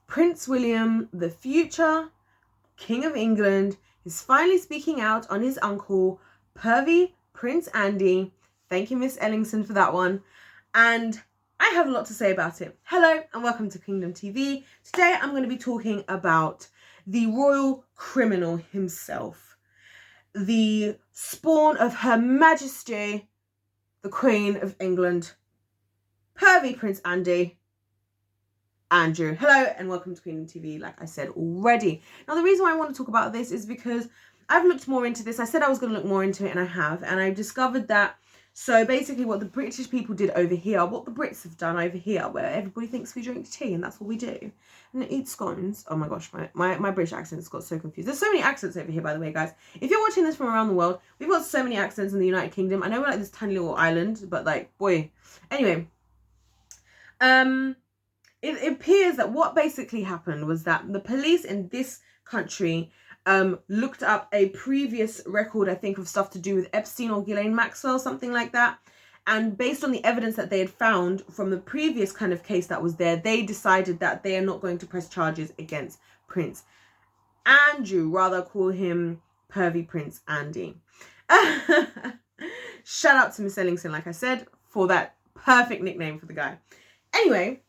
Prince William, the future King of England, is finally speaking out on his uncle, Pervy Prince Andy. Thank you, Miss Ellingson, for that one. And I have a lot to say about it. Hello and welcome to Kingdom TV. Today I'm going to be talking about the royal criminal himself, the spawn of Her Majesty, the Queen of England, Pervy Prince Andrew. Hello and welcome to Kingdom TV, like I said already. Now, the reason why I want to talk about this is because I've looked more into this. I said I was going to look more into it, and I have. And I've discovered that, so basically what the British people did over here, what the Brits have done over here, where everybody thinks we drink tea, and that's what we do, and eat scones. Oh my gosh, my British accent's got so confused. There's so many accents over here, by the way, guys. If you're watching this from around the world, we've got so many accents in the United Kingdom. I know we're like this tiny little island, but like, boy. Anyway, it appears that what basically happened was that the police in this country looked up a previous record, I think, of stuff to do with Epstein or Ghislaine Maxwell, something like that. And based on the evidence that they had found from the previous kind of case that was there, they decided that they are not going to press charges against Prince Andrew, rather call him Pervy Prince Andy. Shout out to Miss Ellingson, like I said, for that perfect nickname for the guy. Anyway,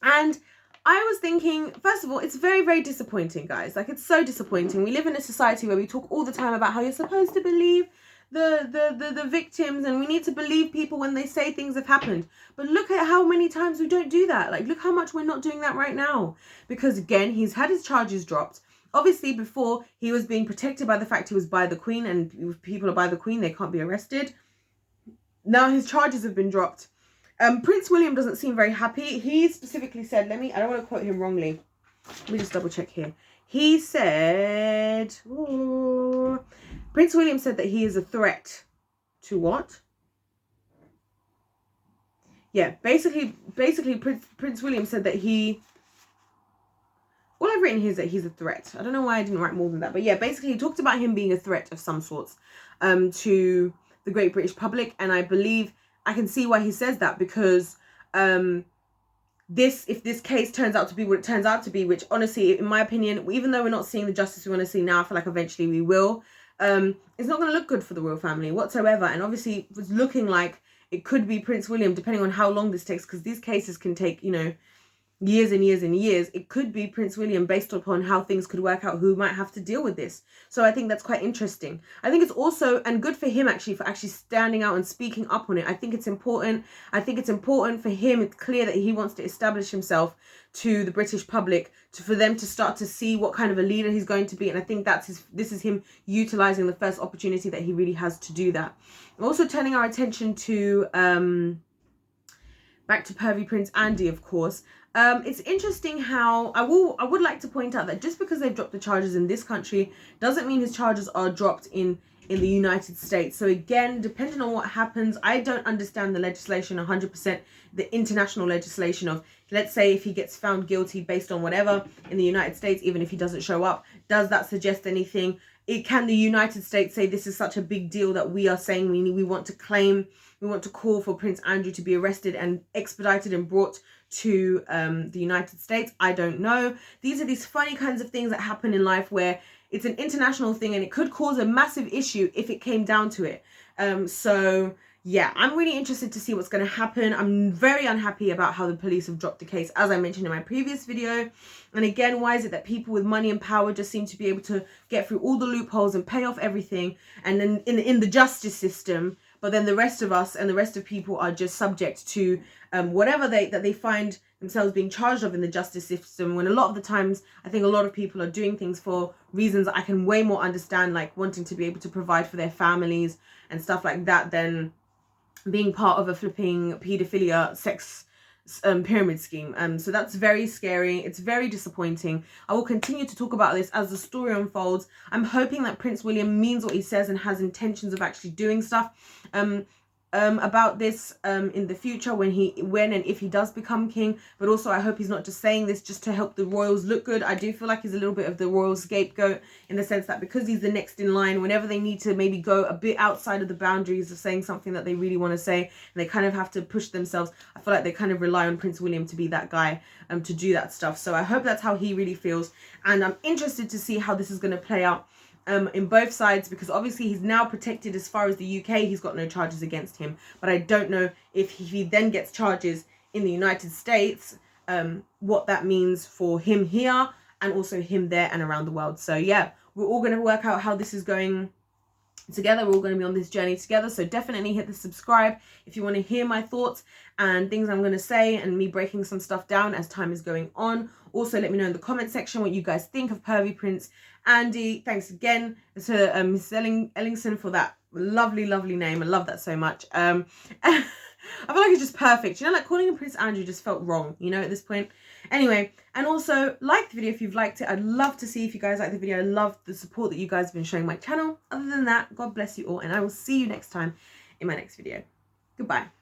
and I was thinking, first of all, it's very, very disappointing, guys. Like, it's so disappointing. We live in a society where we talk all the time about how you're supposed to believe the victims, and we need to believe people when they say things have happened. But look at how many times we don't do that. Like, look how much we're not doing that right now. Because, again, he's had his charges dropped. Obviously, before, he was being protected by the fact he was by the Queen, and if people are by the Queen, they can't be arrested. Now his charges have been dropped. Prince William doesn't seem very happy. He specifically said, I don't want to quote him wrongly. Let me just double check here. He said, Prince William said that he is a threat to what? Yeah, basically Prince William said that all I've written here is that he's a threat. I don't know why I didn't write more than that. But yeah, basically he talked about him being a threat of some sorts to the great British public. And I believe I can see why he says that, because if this case turns out to be what it turns out to be, which honestly, in my opinion, even though we're not seeing the justice we want to see now, I feel like eventually we will, it's not going to look good for the royal family whatsoever. And obviously it's looking like it could be Prince William, depending on how long this takes, because these cases can take, years and years and years. It could be Prince William, based upon how things could work out, who might have to deal with this. So I think that's quite interesting. I think it's also, and good for him actually, for actually standing out and speaking up on it. I think it's important. I think it's important for him. It's clear that he wants to establish himself to the British public, for them to start to see what kind of a leader he's going to be. And I think this is him utilizing the first opportunity that he really has to do that. Also turning our attention to back to Pervy Prince Andy, of course. It's interesting how I would like to point out that just because they've dropped the charges in this country doesn't mean his charges are dropped in the United States. So again, depending on what happens, I don't understand the legislation 100%, the international legislation of, let's say if he gets found guilty based on whatever in the United States, even if he doesn't show up, does that suggest anything? Can the United States say this is such a big deal that we are saying we want to call for Prince Andrew to be arrested and expedited and brought to the United States? I don't know. These are these funny kinds of things that happen in life where it's an international thing and it could cause a massive issue if it came down to it. So yeah, I'm really interested to see what's going to happen. I'm very unhappy about how the police have dropped the case, as I mentioned in my previous video. And again, why is it that people with money and power just seem to be able to get through all the loopholes and pay off everything, and then in the justice system, but then the rest of us and the rest of people are just subject to whatever they find themselves being charged of in the justice system, when a lot of the times I think a lot of people are doing things for reasons I can way more understand, like wanting to be able to provide for their families and stuff like that, than being part of a flipping paedophilia sex pyramid scheme. So that's very scary. It's very disappointing. I will continue to talk about this as the story unfolds. I'm hoping that Prince William means what he says and has intentions of actually doing stuff. about this in the future when and if he does become king. But also I hope he's not just saying this just to help the royals look good. I do feel like he's a little bit of the royal scapegoat, in the sense that because he's the next in line, whenever they need to maybe go a bit outside of the boundaries of saying something that they really want to say, and they kind of have to push themselves, I feel like they kind of rely on Prince William to be that guy to do that stuff. So I hope that's how he really feels, and I'm interested to see how this is going to play out in both sides, because obviously he's now protected as far as the UK. He's got no charges against him, but I don't know if he then gets charges in the United States, what that means for him here and also him there and around the world. So yeah, we're all going to work out how this is going together. We're all going to be on this journey together. So definitely hit the subscribe if you want to hear my thoughts and things I'm going to say, and me breaking some stuff down as time is going on. Also, let me know in the comment section what you guys think of Pervy Prince Andy. Thanks again to Mrs. Ellingson for that lovely name. I love that so much. I feel like it's just perfect, you know, like calling him Prince Andrew just felt wrong, you know, at this point. Anyway, and also like the video if you've liked it. I'd love to see if you guys like the video. I love the support that you guys have been showing my channel. Other than that, God bless you all, and I will see you next time in my next video. Goodbye.